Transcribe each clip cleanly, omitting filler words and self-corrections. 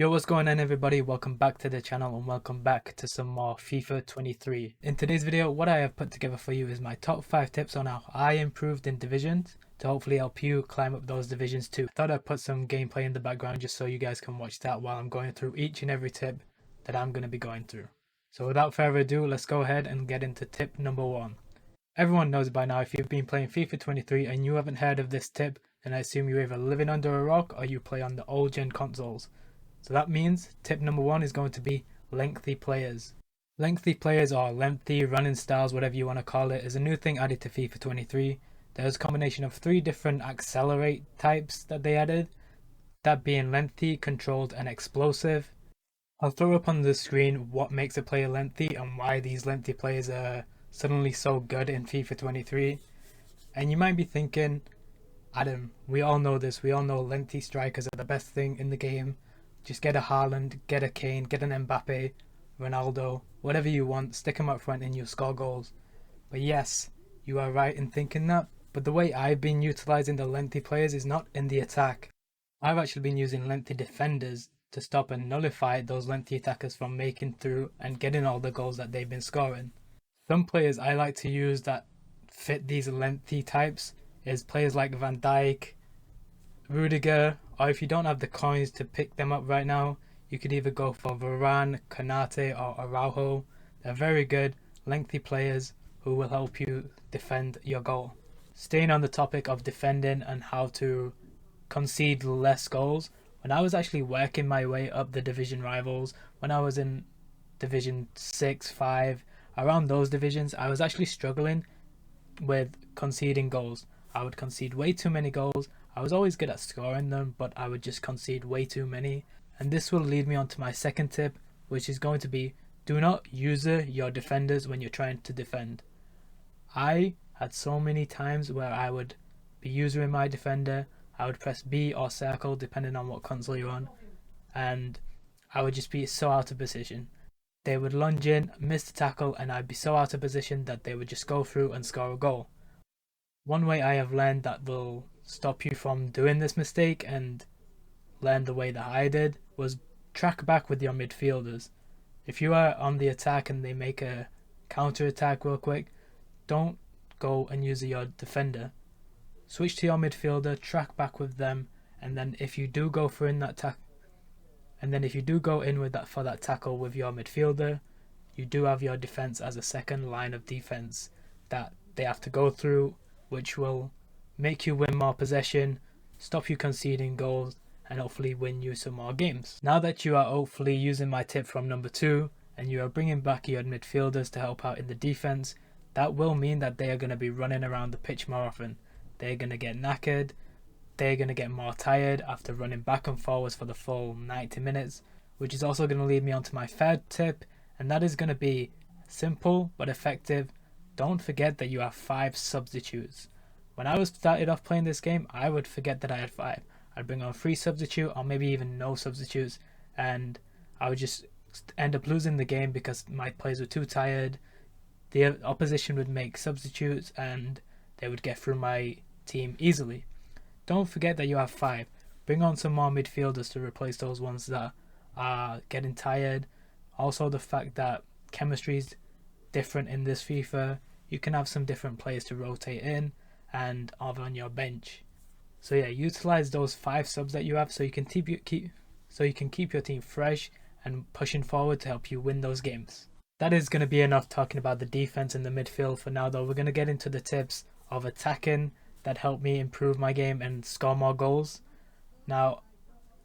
Yo, what's going on everybody? Welcome back to the channel and welcome back to some more FIFA 23. In today's video, what I have put together for you is my top 5 tips on how I improved in divisions to hopefully help you climb up those divisions too. I thought I'd put some gameplay in the background just so you guys can watch that while I'm going through each and every tip that I'm going to be going through. So without further ado, let's go ahead and get into tip number 1. Everyone knows by now if you've been playing FIFA 23 and you haven't heard of this tip, then I assume you're either living under a rock or you play on the old gen consoles. So that means tip number 1 is going to be lengthy players. Lengthy players, or lengthy running styles, whatever you want to call it, is a new thing added to FIFA 23. There's a combination of 3 different accelerate types that they added, that being lengthy, controlled and explosive. I'll throw up on the screen what makes a player lengthy and why these lengthy players are suddenly so good in FIFA 23. And you might be thinking, Adam, we all know this, we all know lengthy strikers are the best thing in the game. Just get a Haaland, get a Kane, get an Mbappe, Ronaldo, whatever you want, stick them up front and you'll score goals. But yes, you are right in thinking that, but the way I've been utilising the lengthy players is not in the attack. I've actually been using lengthy defenders to stop and nullify those lengthy attackers from making through and getting all the goals that they've been scoring. Some players I like to use that fit these lengthy types is players like Van Dijk, Rudiger, or if you don't have the coins to pick them up right now, you could either go for Varane, Konate or Araujo. They're very good, lengthy players who will help you defend your goal. Staying on the topic of defending and how to concede less goals, when I was actually working my way up the division rivals, when I was in Division 6, 5, around those divisions, I was actually struggling with conceding goals. I would concede way too many goals. I was always good at scoring them, but I would just concede way too many. And this will lead me on to my second tip, which is going to be, do not user your defenders when you're trying to defend. I had so many times where I would be usering my defender, I would press B or circle depending on what console you're on, and I would just be so out of position. They would lunge in, miss the tackle, and I'd be so out of position that they would just go through and score a goal. One way I have learned that will stop you from doing this mistake and learn the way that I did was track back with your midfielders. If you are on the attack and they make a counter attack real quick, don't go and use your defender. Switch to your midfielder, track back with them, and then if you do go for in that if you do go in with that for that tackle with your midfielder, you do have your defense as a second line of defense that they have to go through, which will make you win more possession, stop you conceding goals, and hopefully win you some more games. Now that you are hopefully using my tip from number 2 and you are bringing back your midfielders to help out in the defense, that will mean that they are going to be running around the pitch more often. They're going to get knackered, they're going to get more tired after running back and forwards for the full 90 minutes, which is also going to lead me on to my third tip, and that is going to be simple but effective. Don't forget that you have 5 substitutes. When I was started off playing this game, I would forget that I had 5. I'd bring on 3 substitute or maybe even no substitutes, and I would just end up losing the game because my players were too tired. The opposition would make substitutes and they would get through my team easily. Don't forget that you have 5. Bring on some more midfielders to replace those ones that are getting tired. Also the fact that chemistry is different in this FIFA. You can have some different players to rotate in and on your bench. So yeah, utilize those 5 subs that you have so you can keep your team fresh and pushing forward to help you win those games. That is going to be enough talking about the defense and the midfield for now though. We're going to get into the tips of attacking that help me improve my game and score more goals. Now,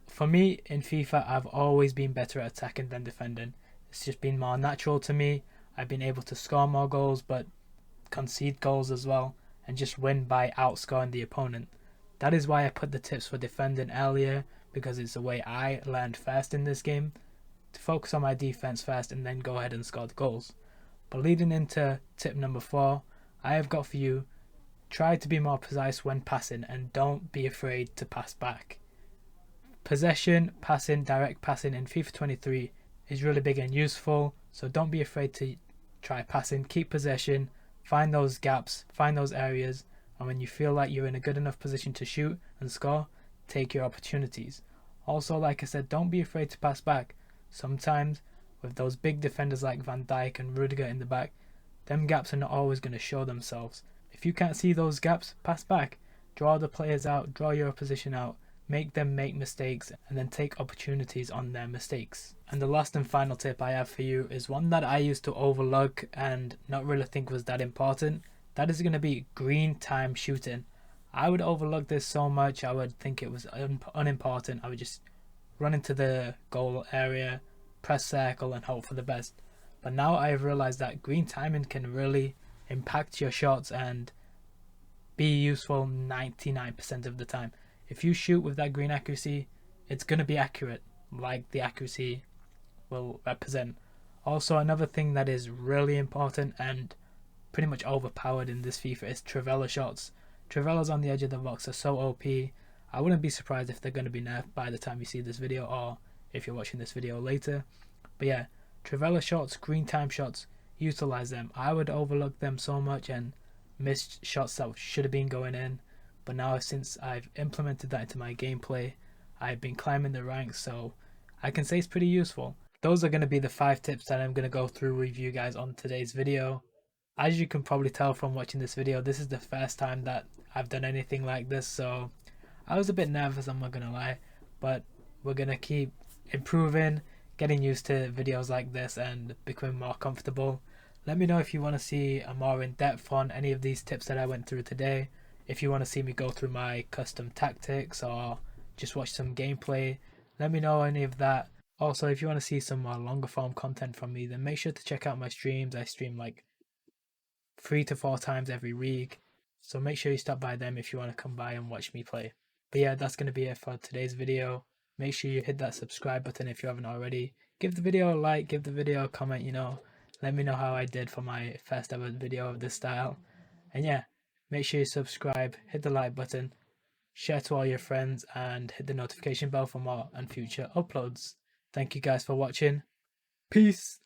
for me in FIFA, I've always been better at attacking than defending. It's just been more natural to me. I've been able to score more goals but concede goals as well and just win by outscoring the opponent. That is why I put the tips for defending earlier, because it's the way I learned first in this game, to focus on my defense first and then go ahead and score the goals. But leading into tip number 4, I have got for you, try to be more precise when passing and don't be afraid to pass back. Possession, passing, direct passing in FIFA 23 is really big and useful, so don't be afraid to try passing, keep possession, find those gaps, find those areas, and when you feel like you're in a good enough position to shoot and score, take your opportunities. Also, like I said, don't be afraid to pass back. Sometimes with those big defenders like Van Dijk and Rudiger in the back, them gaps are not always going to show themselves. If you can't see those gaps, pass back. Draw the players out, draw your opposition out, make them make mistakes, and then take opportunities on their mistakes. And the last and final tip I have for you is one that I used to overlook and not really think was that important. That is going to be green time shooting. I would overlook this so much. I would think it was unimportant. I would just run into the goal area, press circle, and hope for the best. But now I've realized that green timing can really impact your shots and be useful 99% of the time. If you shoot with that green accuracy, it's going to be accurate, like the accuracy will represent. Also, another thing that is really important and pretty much overpowered in this FIFA is Trivela shots. Trivelas on the edge of the box are so OP. I wouldn't be surprised if they're going to be nerfed by the time you see this video, or if you're watching this video later. But yeah, Trivela shots, green time shots, utilize them. I would overlook them so much and miss shots that should have been going in. But now, since I've implemented that into my gameplay, I've been climbing the ranks, so I can say it's pretty useful. Those are going to be the 5 tips that I'm going to go through with you guys on today's video. As you can probably tell from watching this video, this is the first time that I've done anything like this, so I was a bit nervous, I'm not gonna lie, but we're gonna keep improving, getting used to videos like this and becoming more comfortable. Let me know if you want to see a more in-depth on any of these tips that I went through today. If you want to see me go through my custom tactics or just watch some gameplay, let me know any of that. Also, if you want to see some more longer form content from me, then make sure to check out my streams. I stream like 3 to 4 times every week, so make sure you stop by them if you want to come by and watch me play. But yeah, that's going to be it for today's video. Make sure you hit that subscribe button if you haven't already. Give the video a like, give the video a comment, let me know how I did for my first ever video of this style. And yeah, make sure you subscribe, hit the like button, share to all your friends, and hit the notification bell for more and future uploads. Thank you guys for watching. Peace!